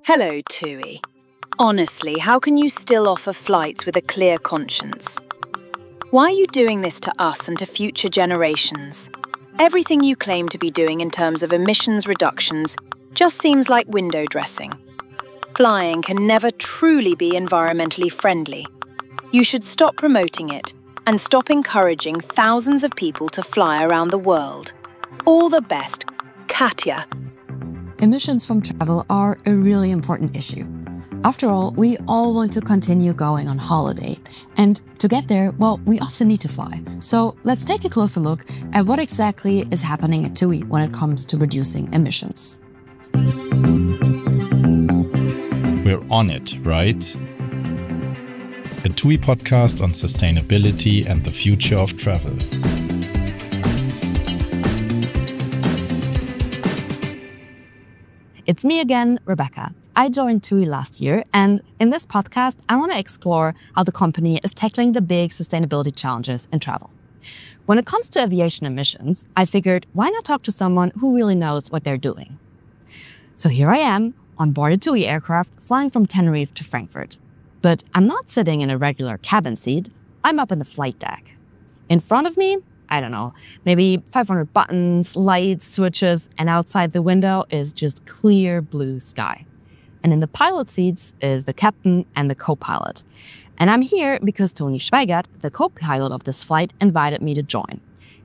Hello, TUI. Honestly, how can you still offer flights with a clear conscience? Why are you doing this to us and to future generations? Everything you claim to be doing in terms of emissions reductions just seems like window dressing. Flying can never truly be environmentally friendly. You should stop promoting it and stop encouraging thousands of people to fly around the world. All the best, Katja. Emissions from travel are a really important issue. After all, we all want to continue going on holiday. And to get there, well, we often need to fly. So let's take a closer look at what exactly is happening at TUI when it comes to reducing emissions. We're on it, right? A TUI podcast on sustainability and the future of travel. It's me again, Rebecca. I joined TUI last year, and in this podcast, I want to explore how the company is tackling the big sustainability challenges in travel. When it comes to aviation emissions, I figured, why not talk to someone who really knows what they're doing? So here I am, on board a TUI aircraft, flying from Tenerife to Frankfurt. But I'm not sitting in a regular cabin seat, I'm up in the flight deck. In front of me, I don't know, maybe 500 buttons, lights, switches, and outside the window is just clear blue sky. And in the pilot seats is the captain and the co-pilot. And I'm here because Toni Schweigart, the co-pilot of this flight, invited me to join.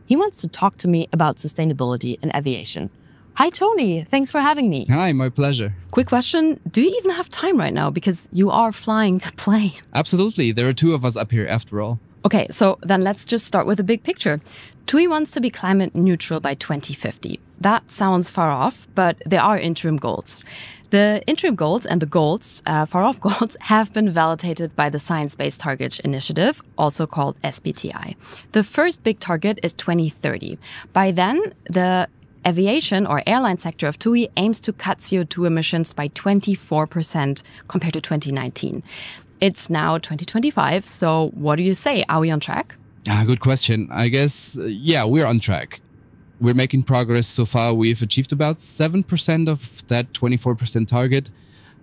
He wants to talk to me about sustainability in aviation. Hi, Toni. Thanks for having me. Hi, my pleasure. Quick question. Do you even have time right now? Because you are flying the plane. Absolutely. There are two of us up here after all. Okay, so then let's just start with the big picture. TUI wants to be climate neutral by 2050. That sounds far off, but there are interim goals. The interim goals and the goals, far-off goals, have been validated by the Science Based Targets initiative, also called SBTi. The first big target is 2030. By then, the aviation or airline sector of TUI aims to cut CO2 emissions by 24% compared to 2019. It's now 2025, so what do you say? Are we on track? Good question. I guess, yeah, we're on track. We're making progress so far. We've achieved about 7% of that 24% target.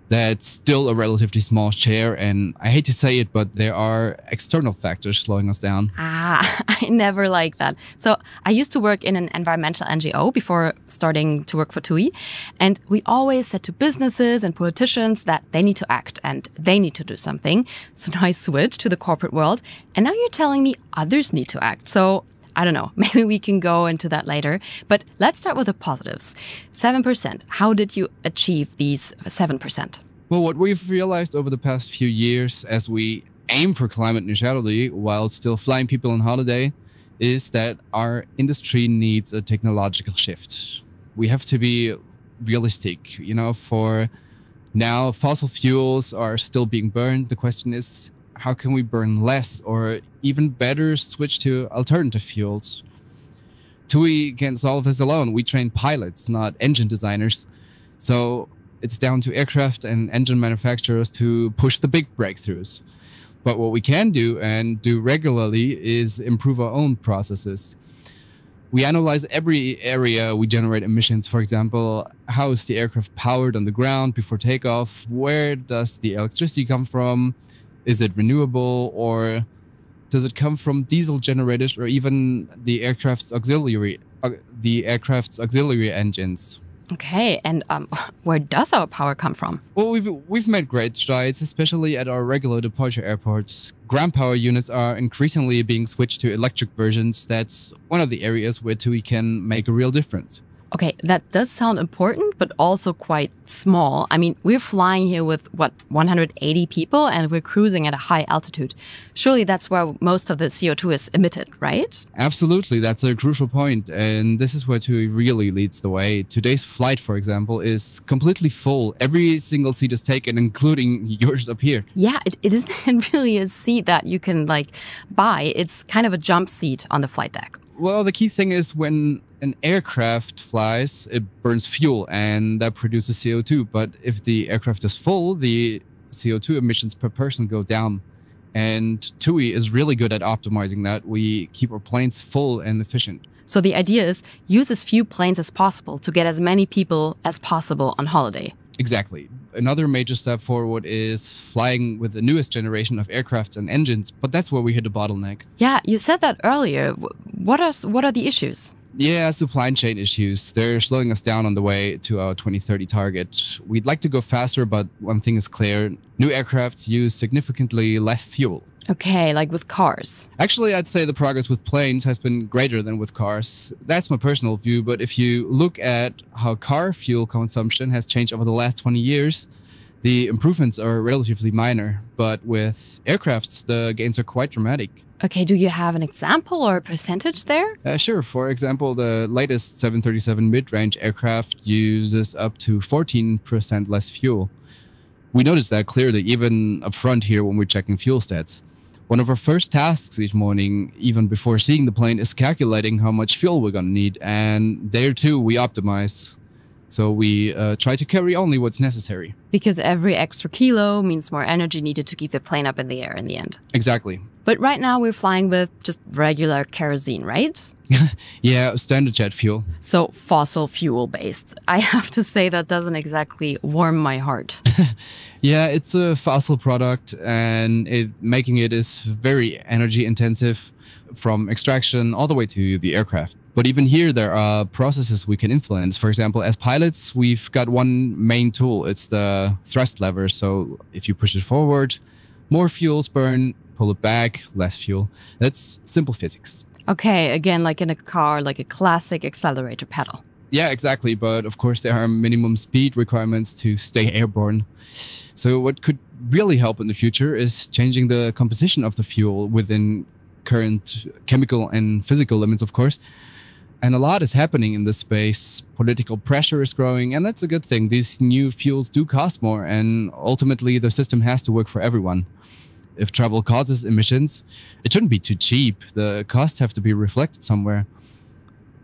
That's still a relatively small share, and I hate to say it, but there are external factors slowing us down. I never like that. So I used to work in an environmental NGO before starting to work for TUI, and we always said to businesses and politicians that they need to act and they need to do something. So now I switched to the corporate world, and now you're telling me others need to act. So I don't know, maybe we can go into that later. But let's start with the positives. 7%. How did you achieve these 7%? Well, what we've realized over the past few years as we aim for climate neutrality while still flying people on holiday is that our industry needs a technological shift. We have to be realistic. For now, fossil fuels are still being burned. The question is, how can we burn less or even better switch to alternative fuels? TUI can't solve this alone. We train pilots, not engine designers. So it's down to aircraft and engine manufacturers to push the big breakthroughs. But what we can do and do regularly is improve our own processes. We analyze every area we generate emissions. For example, how is the aircraft powered on the ground before takeoff? Where does the electricity come from? Is it renewable, or does it come from diesel generators or even the aircraft's auxiliary engines? Okay, and where does our power come from? Well, we've made great strides, especially at our regular departure airports. Ground power units are increasingly being switched to electric versions. That's one of the areas where TUI can make a real difference. Okay, that does sound important, but also quite small. I mean, we're flying here with, 180 people, and we're cruising at a high altitude. Surely that's where most of the CO2 is emitted, right? Absolutely, that's a crucial point, and this is where TUI really leads the way. Today's flight, for example, is completely full. Every single seat is taken, including yours up here. Yeah, it isn't really a seat that you can, buy. It's kind of a jump seat on the flight deck. Well, the key thing is when an aircraft flies, it burns fuel and that produces CO2. But if the aircraft is full, the CO2 emissions per person go down. And TUI is really good at optimizing that. We keep our planes full and efficient. So the idea is use as few planes as possible to get as many people as possible on holiday. Exactly. Another major step forward is flying with the newest generation of aircrafts and engines, but that's where we hit a bottleneck. Yeah, you said that earlier. What are the issues? Yeah, supply chain issues. They're slowing us down on the way to our 2030 target. We'd like to go faster, but one thing is clear. New aircrafts use significantly less fuel. Okay, like with cars. Actually, I'd say the progress with planes has been greater than with cars. That's my personal view, but if you look at how car fuel consumption has changed over the last 20 years, the improvements are relatively minor. But with aircrafts, the gains are quite dramatic. Okay, do you have an example or a percentage there? Sure. For example, the latest 737 mid-range aircraft uses up to 14% less fuel. We notice that clearly even up front here when we're checking fuel stats. One of our first tasks each morning, even before seeing the plane, is calculating how much fuel we're going to need. And there too, we optimize. So we try to carry only what's necessary. Because every extra kilo means more energy needed to keep the plane up in the air in the end. Exactly. But right now we're flying with just regular kerosene, right? Yeah, standard jet fuel. So fossil fuel based. I have to say that doesn't exactly warm my heart. Yeah, it's a fossil product and making it is very energy intensive from extraction all the way to the aircraft. But even here, there are processes we can influence. For example, as pilots, we've got one main tool. It's the thrust lever. So if you push it forward, more fuel's burned. Pull it back, less fuel. That's simple physics. Okay, again, like in a car, like a classic accelerator pedal. Yeah, exactly. But of course, there are minimum speed requirements to stay airborne. So what could really help in the future is changing the composition of the fuel within current chemical and physical limits, of course. And a lot is happening in this space. Political pressure is growing, and that's a good thing. These new fuels do cost more, and ultimately the system has to work for everyone. If travel causes emissions, it shouldn't be too cheap. The costs have to be reflected somewhere.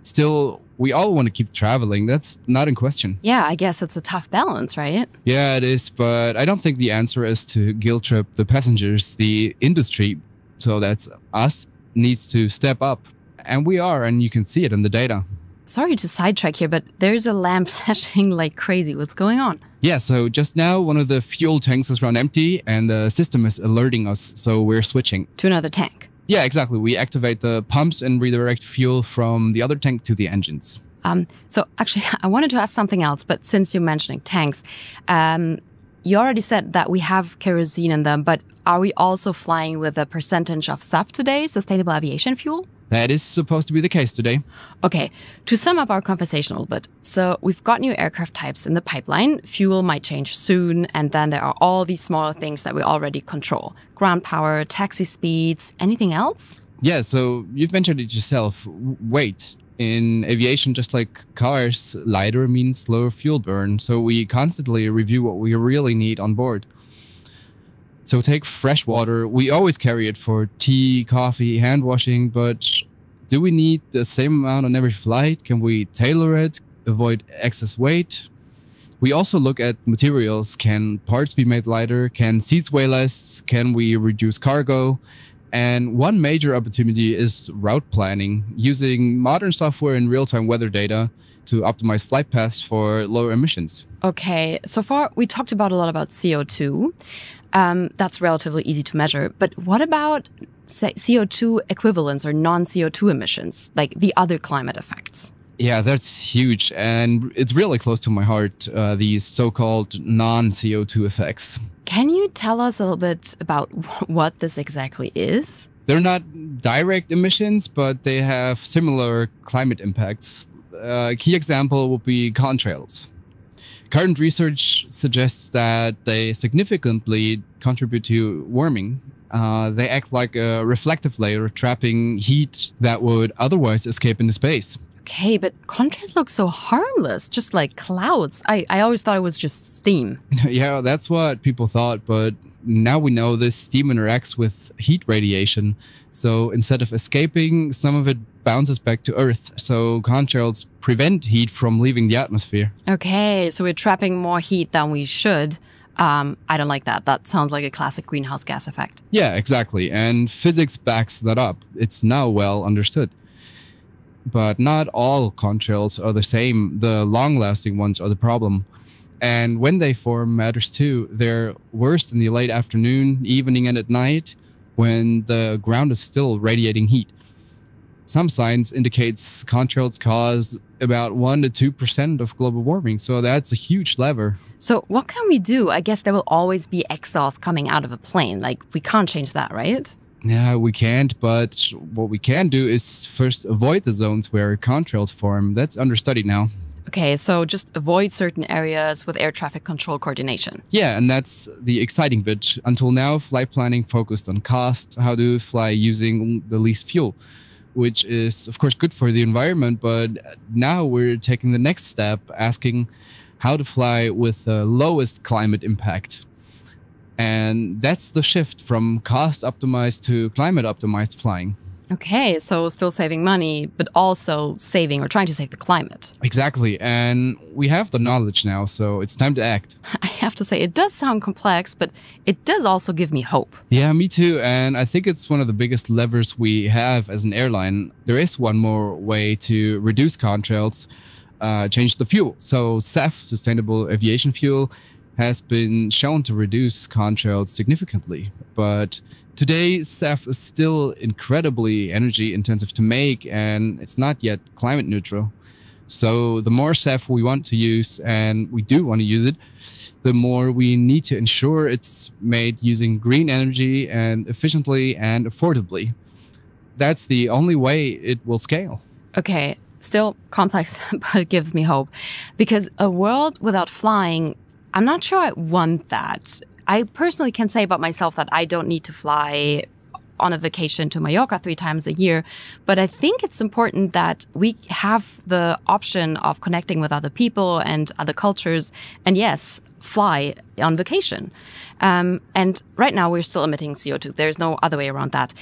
Still, we all want to keep traveling. That's not in question. Yeah, I guess it's a tough balance, right? Yeah, it is. But I don't think the answer is to guilt trip the passengers. The industry, so that's us, needs to step up. And we are, and you can see it in the data. Sorry to sidetrack here, but there's a lamp flashing like crazy. What's going on? Yeah, so just now one of the fuel tanks is run empty and the system is alerting us, so we're switching. To another tank? Yeah, exactly. We activate the pumps and redirect fuel from the other tank to the engines. So actually, I wanted to ask something else, but since you're mentioning tanks, you already said that we have kerosene in them, but are we also flying with a percentage of SAF today, sustainable aviation fuel? That is supposed to be the case today. Okay, to sum up our conversation a little bit. So we've got new aircraft types in the pipeline. Fuel might change soon. And then there are all these smaller things that we already control. Ground power, taxi speeds, anything else? Yeah, so you've mentioned it yourself. Weight. In aviation, just like cars, lighter means lower fuel burn. So we constantly review what we really need on board. So take fresh water. We always carry it for tea, coffee, hand washing, but do we need the same amount on every flight? Can we tailor it, avoid excess weight? We also look at materials. Can parts be made lighter? Can seats weigh less? Can we reduce cargo? And one major opportunity is route planning, using modern software and real-time weather data to optimize flight paths for lower emissions. Okay, so far we talked about a lot about CO2. That's relatively easy to measure. But what about, say, CO2 equivalents or non-CO2 emissions, like the other climate effects? Yeah, that's huge. And it's really close to my heart, these so-called non-CO2 effects. Can you tell us a little bit about what this exactly is? They're not direct emissions, but they have similar climate impacts. A key example would be contrails. Current research suggests that they significantly contribute to warming. They act like a reflective layer, trapping heat that would otherwise escape into space. Okay, but contrails look so harmless, just like clouds. I always thought it was just steam. Yeah, that's what people thought, but now we know this steam interacts with heat radiation. So instead of escaping, some of it bounces back to Earth. So contrails prevent heat from leaving the atmosphere. Okay, so we're trapping more heat than we should. I don't like that. That sounds like a classic greenhouse gas effect. Yeah, exactly. And physics backs that up. It's now well understood. But not all contrails are the same. The long-lasting ones are the problem. And when they form matters too. They're worst in the late afternoon, evening, and at night when the ground is still radiating heat. Some science indicates contrails cause about 1 to 2% of global warming. So that's a huge lever. So what can we do? I guess there will always be exhaust coming out of a plane. Like, we can't change that, right? Yeah, we can't. But what we can do is first avoid the zones where contrails form. That's understudied now. Okay, so just avoid certain areas with air traffic control coordination. Yeah, and that's the exciting bit. Until now, flight planning focused on cost, how to fly using the least fuel, which is, of course, good for the environment. But now we're taking the next step, asking how to fly with the lowest climate impact. And that's the shift from cost-optimized to climate-optimized flying. Okay, so still saving money, but also saving or trying to save the climate. Exactly. And we have the knowledge now, so it's time to act. I have to say, it does sound complex, but it does also give me hope. Yeah, me too. And I think it's one of the biggest levers we have as an airline. There is one more way to reduce contrails, change the fuel. So SAF, Sustainable Aviation Fuel, has been shown to reduce contrails significantly. But today, SAF is still incredibly energy intensive to make, and it's not yet climate neutral. So the more SAF we want to use, and we do want to use it, the more we need to ensure it's made using green energy and efficiently and affordably. That's the only way it will scale. Okay, still complex, but it gives me hope. Because a world without flying, I'm not sure I want that. I personally can say about myself that I don't need to fly on a vacation to Mallorca 3 times a year. But I think it's important that we have the option of connecting with other people and other cultures. And yes, fly on vacation. And right now we're still emitting CO2. There's no other way around that.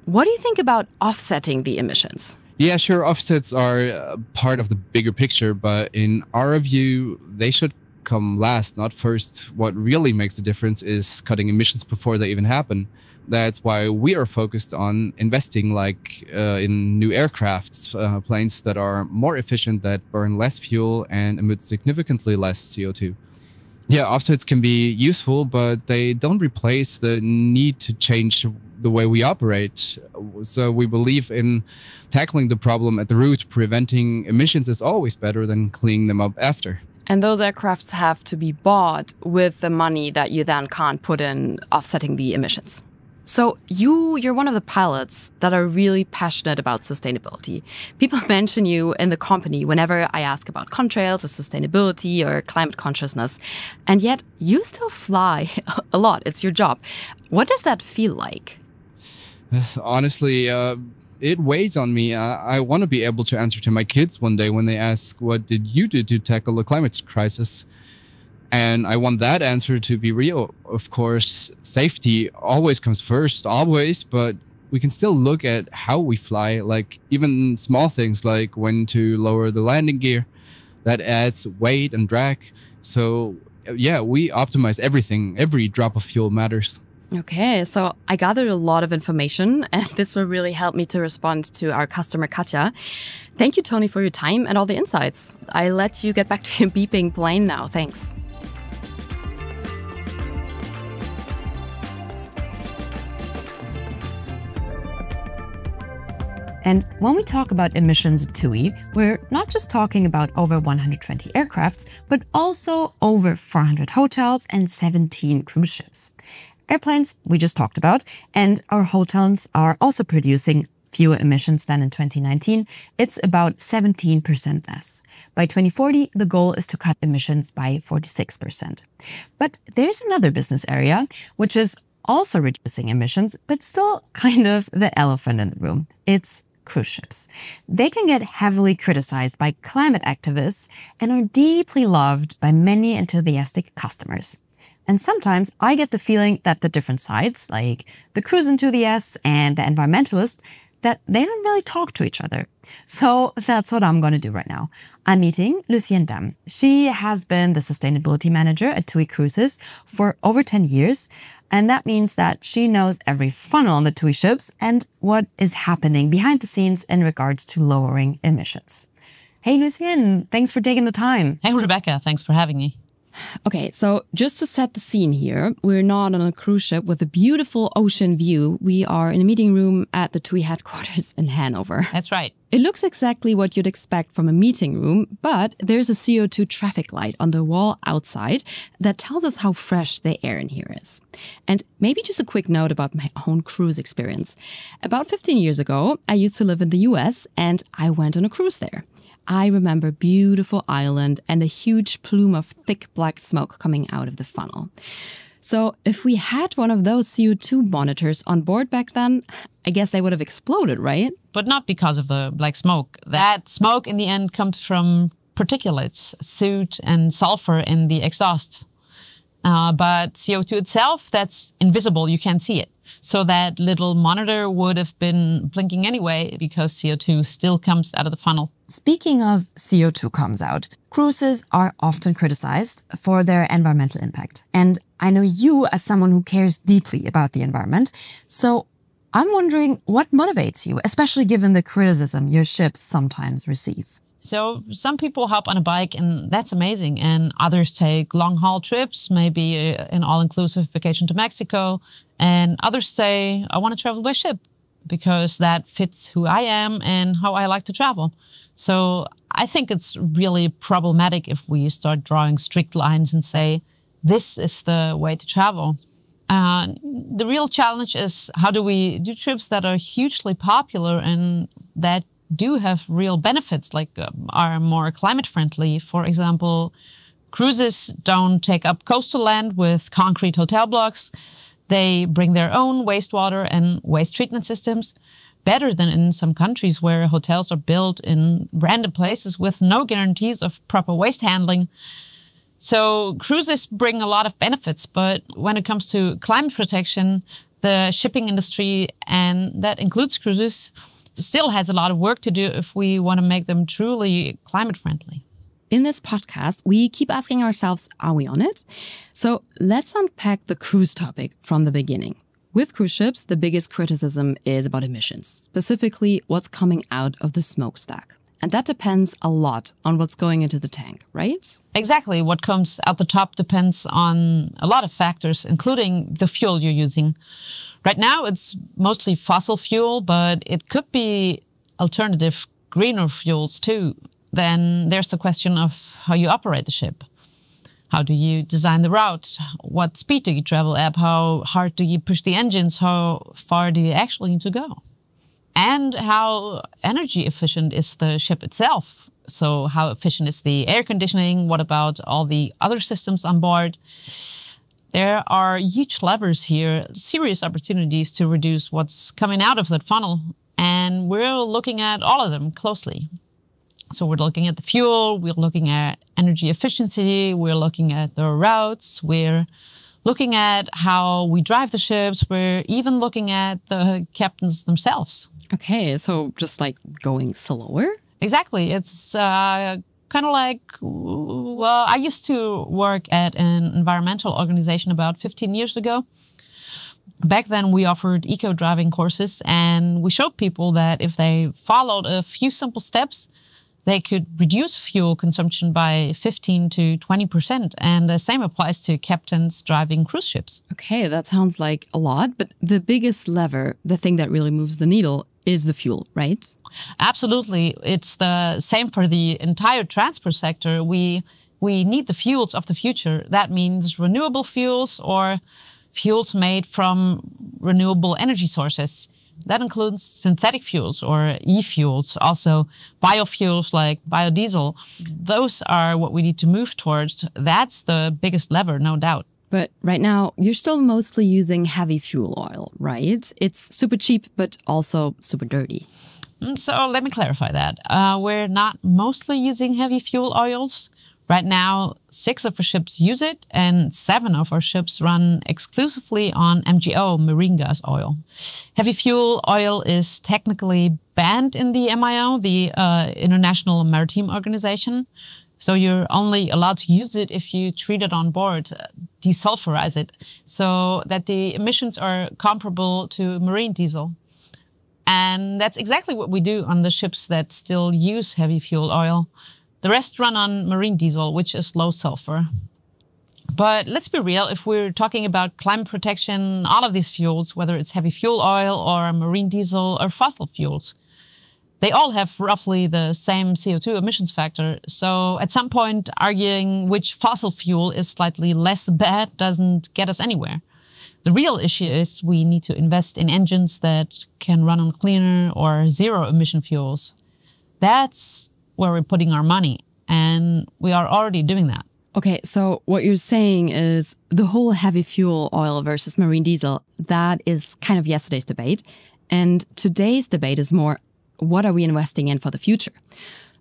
What do you think about offsetting the emissions? Yeah, sure. Offsets are part of the bigger picture. But in our view, they should come last, not first. What really makes the difference is cutting emissions before they even happen. That's why we are focused on investing in new aircrafts, planes that are more efficient, that burn less fuel and emit significantly less CO2. Yeah, offsets can be useful, but they don't replace the need to change the way we operate. So we believe in tackling the problem at the root. Preventing emissions is always better than cleaning them up after. And those aircrafts have to be bought with the money that you then can't put in offsetting the emissions. So you're one of the pilots that are really passionate about sustainability. People mention you in the company whenever I ask about contrails or sustainability or climate consciousness. And yet you still fly a lot. It's your job. What does that feel like? Honestly, it weighs on me. I want to be able to answer to my kids one day when they ask, what did you do to tackle the climate crisis? And I want that answer to be real. Of course, safety always comes first, always, but we can still look at how we fly, like even small things like when to lower the landing gear. That adds weight and drag. So yeah, we optimize everything. Every drop of fuel matters. Okay, so I gathered a lot of information, and this will really help me to respond to our customer, Katja. Thank you, Toni, for your time and all the insights. I let you get back to your beeping plane now. Thanks. And when we talk about emissions at TUI, we're not just talking about over 120 aircrafts, but also over 400 hotels and 17 cruise ships. Airplanes, we just talked about, and our hotels are also producing fewer emissions than in 2019. It's about 17% less. By 2040, the goal is to cut emissions by 46%. But there's another business area, which is also reducing emissions, but still kind of the elephant in the room. It's cruise ships. They can get heavily criticized by climate activists and are deeply loved by many enthusiastic customers. And sometimes I get the feeling that the different sides, like the cruise enthusiasts and the environmentalists, that they don't really talk to each other. So that's what I'm going to do right now. I'm meeting Lucienne Damm. She has been the sustainability manager at TUI Cruises for over 10 years. And that means that she knows every funnel on the TUI ships and what is happening behind the scenes in regards to lowering emissions. Hey, Lucienne, thanks for taking the time. Hey, Rebecca, thanks for having me. Okay, so just to set the scene here, we're not on a cruise ship with a beautiful ocean view. We are in a meeting room at the TUI headquarters in Hanover. That's right. It looks exactly what you'd expect from a meeting room, but there's a CO2 traffic light on the wall outside that tells us how fresh the air in here is. And maybe just a quick note about my own cruise experience. About 15 years ago, I used to live in the US and I went on a cruise there. I remember beautiful island and a huge plume of thick black smoke coming out of the funnel. So if we had one of those CO2 monitors on board back then, I guess they would have exploded, right? But not because of the black smoke. That smoke in the end comes from particulates, soot and sulfur in the exhaust. But CO2 itself, that's invisible. You can't see it. So that little monitor would have been blinking anyway because CO2 still comes out of the funnel. Speaking of CO2 comes out, cruises are often criticized for their environmental impact. And I know you as someone who cares deeply about the environment. So I'm wondering what motivates you, especially given the criticism your ships sometimes receive. So some people hop on a bike and that's amazing. And others take long haul trips, maybe an all-inclusive vacation to Mexico. And others say, I want to travel by ship because that fits who I am and how I like to travel. So I think it's really problematic if we start drawing strict lines and say, this is the way to travel. The real challenge is how do we do trips that are hugely popular and that do have real benefits, like are more climate friendly. For example, cruises don't take up coastal land with concrete hotel blocks. They bring their own wastewater and waste treatment systems, better than in some countries where hotels are built in random places with no guarantees of proper waste handling. So cruises bring a lot of benefits, but when it comes to climate protection, the shipping industry, and that includes cruises, still has a lot of work to do if we want to make them truly climate friendly. In this podcast, we keep asking ourselves, are we on it? So let's unpack the cruise topic from the beginning. With cruise ships, the biggest criticism is about emissions, specifically what's coming out of the smokestack. And that depends a lot on what's going into the tank, right? Exactly. What comes out the top depends on a lot of factors, including the fuel you're using. Right now, it's mostly fossil fuel, but it could be alternative greener fuels too. Then there's the question of how you operate the ship. How do you design the route? What speed do you travel at? How hard do you push the engines? How far do you actually need to go? And how energy efficient is the ship itself? So how efficient is the air conditioning? What about all the other systems on board? There are huge levers here, serious opportunities to reduce what's coming out of that funnel. And we're looking at all of them closely. So we're looking at the fuel, we're looking at energy efficiency, we're looking at the routes, we're looking at how we drive the ships, we're even looking at the captains themselves. Okay, so just like going slower? Exactly. It's kind of like, well, I used to work at an environmental organization about 15 years ago. Back then, we offered eco-driving courses, and we showed people that if they followed a few simple steps, they could reduce fuel consumption by 15 to 20%. And the same applies to captains driving cruise ships. Okay, that sounds like a lot, but the biggest lever, the thing that really moves the needle, is the fuel, right? Absolutely. It's the same for the entire transport sector. We need the fuels of the future. That means renewable fuels or fuels made from renewable energy sources. That includes synthetic fuels or e-fuels, also biofuels like biodiesel. Those are what we need to move towards. That's the biggest lever, no doubt. But right now, you're still mostly using heavy fuel oil, right? It's super cheap, but also super dirty. So let me clarify that. We're not mostly using heavy fuel oils. Right now, 6 of our ships use it, and 7 of our ships run exclusively on MGO, marine gas oil. Heavy fuel oil is technically banned in the MIO, the International Maritime Organization. So you're only allowed to use it if you treat it on board, desulfurize it, so that the emissions are comparable to marine diesel. And that's exactly what we do on the ships that still use heavy fuel oil. The rest run on marine diesel, which is low sulfur. But let's be real, if we're talking about climate protection, all of these fuels, whether it's heavy fuel oil or marine diesel or fossil fuels, they all have roughly the same CO2 emissions factor. So at some point, arguing which fossil fuel is slightly less bad doesn't get us anywhere. The real issue is we need to invest in engines that can run on cleaner or zero emission fuels. That's where we're putting our money, and we are already doing that. Okay, so what you're saying is the whole heavy fuel oil versus marine diesel, that is kind of yesterday's debate. And today's debate is more, what are we investing in for the future?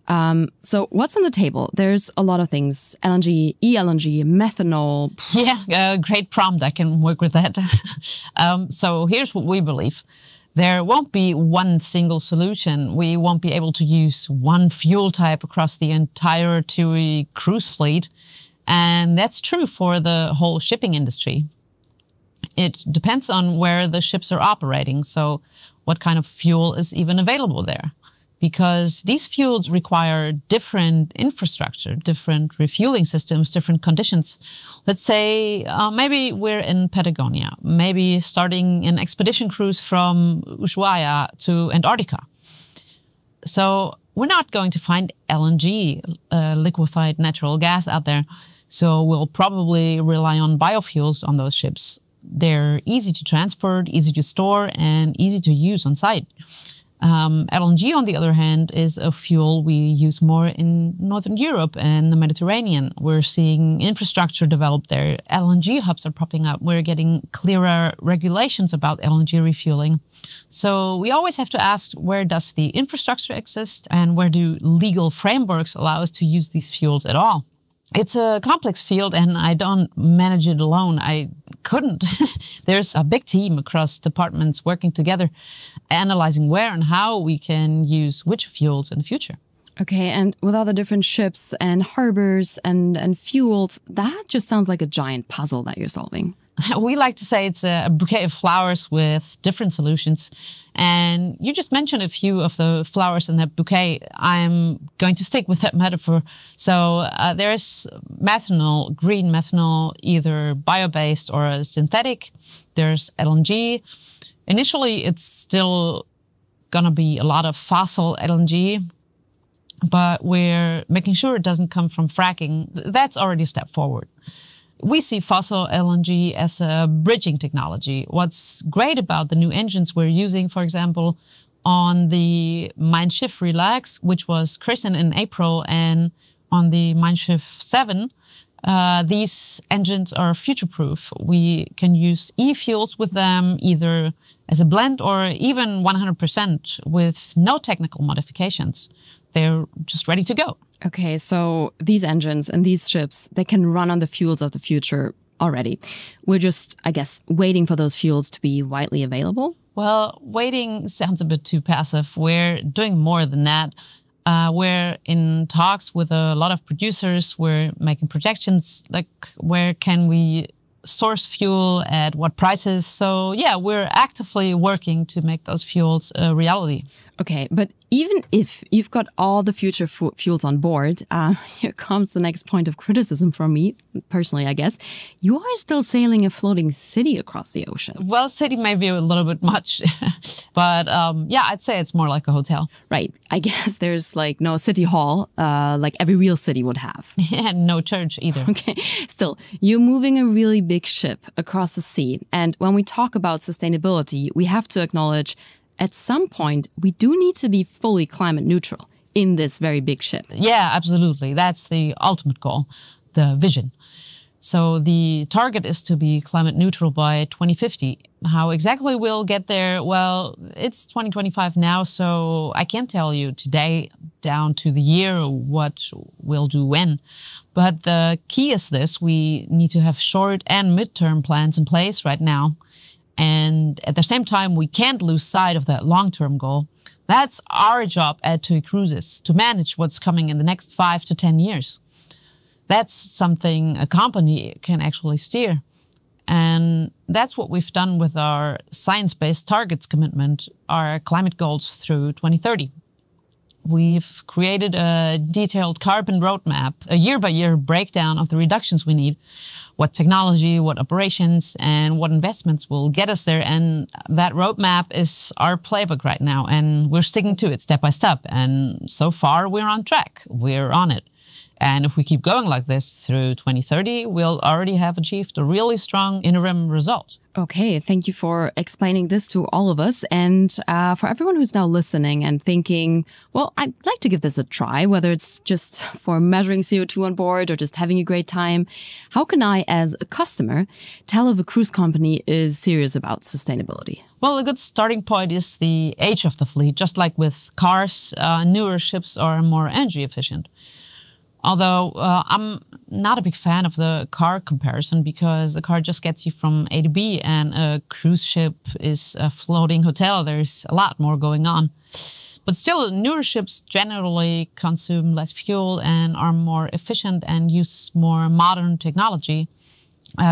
So what's on the table? There's a lot of things: LNG, e-LNG, methanol. Yeah, great prompt. I can work with that. So here's what we believe. There won't be one single solution. We won't be able to use one fuel type across the entire TUI cruise fleet. And that's true for the whole shipping industry. It depends on where the ships are operating. So what kind of fuel is even available there? Because these fuels require different infrastructure, different refueling systems, different conditions. Let's say maybe we're in Patagonia, maybe starting an expedition cruise from Ushuaia to Antarctica. So we're not going to find LNG, liquefied natural gas out there. So we'll probably rely on biofuels on those ships. They're easy to transport, easy to store, and easy to use on site. LNG, on the other hand, is a fuel we use more in Northern Europe and the Mediterranean. We're seeing infrastructure develop there. LNG hubs are popping up. We're getting clearer regulations about LNG refueling. So we always have to ask, where does the infrastructure exist and where do legal frameworks allow us to use these fuels at all? It's a complex field and I don't manage it alone. I couldn't. There's a big team across departments working together, analyzing where and how we can use which fuels in the future. Okay, and with all the different ships and harbors and fuels, that just sounds like a giant puzzle that you're solving. We like to say it's a bouquet of flowers with different solutions. And you just mentioned a few of the flowers in that bouquet. I'm going to stick with that metaphor. So there's methanol, green methanol, either bio-based or synthetic. There's LNG. Initially, it's still going to be a lot of fossil LNG, but we're making sure it doesn't come from fracking. That's already a step forward. We see fossil LNG as a bridging technology. What's great about the new engines we're using, for example, on the Mein Schiff Relax, which was christened in April, and on the Mein Schiff 7, these engines are future-proof. We can use e-fuels with them, either as a blend or even 100% with no technical modifications. They're just ready to go. Okay, so these engines and these ships, they can run on the fuels of the future already. We're just, I guess, waiting for those fuels to be widely available? Well, waiting sounds a bit too passive. We're doing more than that. We're in talks with a lot of producers. We're making projections, like where can we source fuel at what prices. So yeah, we're actively working to make those fuels a reality. Okay, but even if you've got all the future fuels on board, here comes the next point of criticism from me, personally, I guess. You are still sailing a floating city across the ocean. Well, city may be a little bit much, but yeah, I'd say it's more like a hotel. Right. I guess there's like no city hall, like every real city would have. Yeah, no church either. Okay. Still, you're moving a really big ship across the sea. And when we talk about sustainability, we have to acknowledge at some point, we do need to be fully climate neutral in this very big ship. Yeah, absolutely. That's the ultimate goal, the vision. So the target is to be climate neutral by 2050. How exactly we'll get there? Well, it's 2025 now, so I can't tell you today down to the year what we'll do when. But the key is this: we need to have short and midterm plans in place right now. And at the same time, we can't lose sight of that long-term goal. That's our job at TUI Cruises, to manage what's coming in the next 5 to 10 years. That's something a company can actually steer. And that's what we've done with our science-based targets commitment, our climate goals through 2030. We've created a detailed carbon roadmap, a year-by-year breakdown of the reductions we need, what technology, what operations, and what investments will get us there. And that roadmap is our playbook right now, and we're sticking to it step by step. And so far, we're on track. We're on it. And if we keep going like this through 2030, we'll already have achieved a really strong interim result. Okay, thank you for explaining this to all of us. And for everyone who's now listening and thinking, well, I'd like to give this a try, whether it's just for measuring CO2 on board or just having a great time, how can I, as a customer, tell if a cruise company is serious about sustainability? Well, a good starting point is the age of the fleet. Just like with cars, newer ships are more energy efficient. Although I'm not a big fan of the car comparison because the car just gets you from A to B and a cruise ship is a floating hotel. There's a lot more going on. But still, newer ships generally consume less fuel and are more efficient and use more modern technology.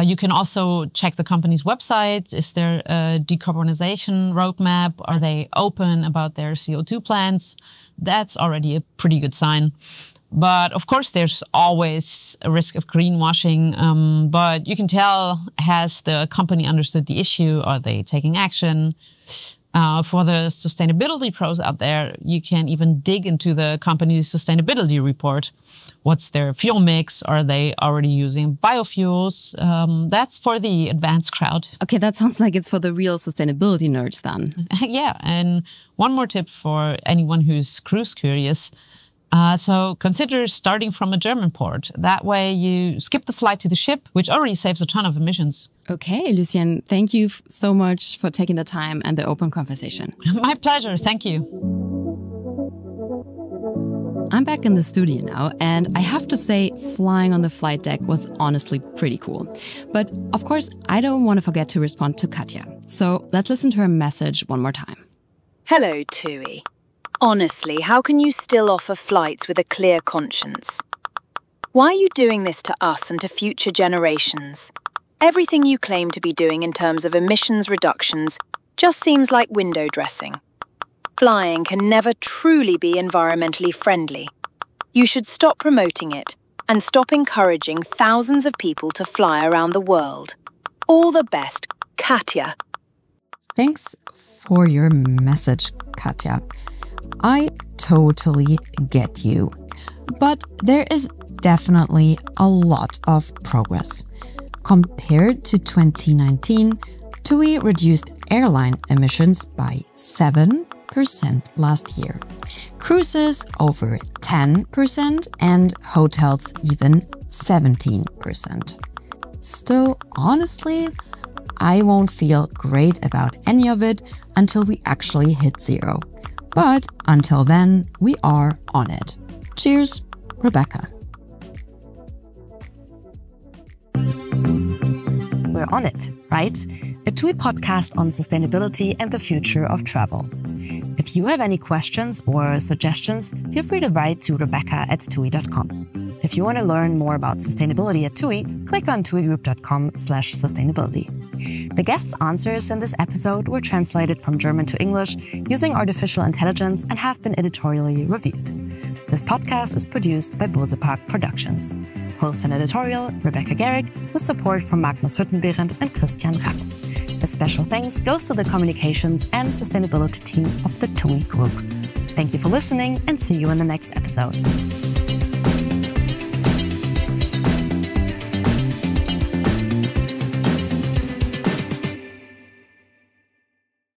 You can also check the company's website. Is there a decarbonization roadmap? Are they open about their CO2 plans? That's already a pretty good sign. But of course, there's always a risk of greenwashing. But you can tell, has the company understood the issue? Are they taking action? For the sustainability pros out there, you can even dig into the company's sustainability report. What's their fuel mix? Are they already using biofuels? That's for the advanced crowd. Okay, that sounds like it's for the real sustainability nerds then. Yeah, and one more tip for anyone who's cruise curious. So consider starting from a German port. That way you skip the flight to the ship, which already saves a ton of emissions. Okay, Lucienne, thank you so much for taking the time and the open conversation. My pleasure. Thank you. I'm back in the studio now, and I have to say, flying on the flight deck was honestly pretty cool. But of course, I don't want to forget to respond to Katja. So let's listen to her message one more time. Hello, TUI. Honestly, how can you still offer flights with a clear conscience? Why are you doing this to us and to future generations? Everything you claim to be doing in terms of emissions reductions just seems like window dressing. Flying can never truly be environmentally friendly. You should stop promoting it and stop encouraging thousands of people to fly around the world. All the best, Katja. Thanks for your message, Katja. I totally get you. But there is definitely a lot of progress. Compared to 2019, TUI reduced airline emissions by 7% last year. Cruises over 10% and hotels even 17%. Still, honestly, I won't feel great about any of it until we actually hit zero. But until then, we are on it. Cheers, Rebecca. We're on it, right? A TUI podcast on sustainability and the future of travel. If you have any questions or suggestions, feel free to write to rebecca@tui.com. If you want to learn more about sustainability at TUI, click on tuigroup.com/sustainability. The guest answers in this episode were translated from German to English using artificial intelligence and have been editorially reviewed. This podcast is produced by Bursepark Productions. Host and editorial, Rebecca Garrick, with support from Magnus Hüttenbehrendt and Christian Rapp. A special thanks goes to the communications and sustainability team of the TUI Group. Thank you for listening and see you in the next episode.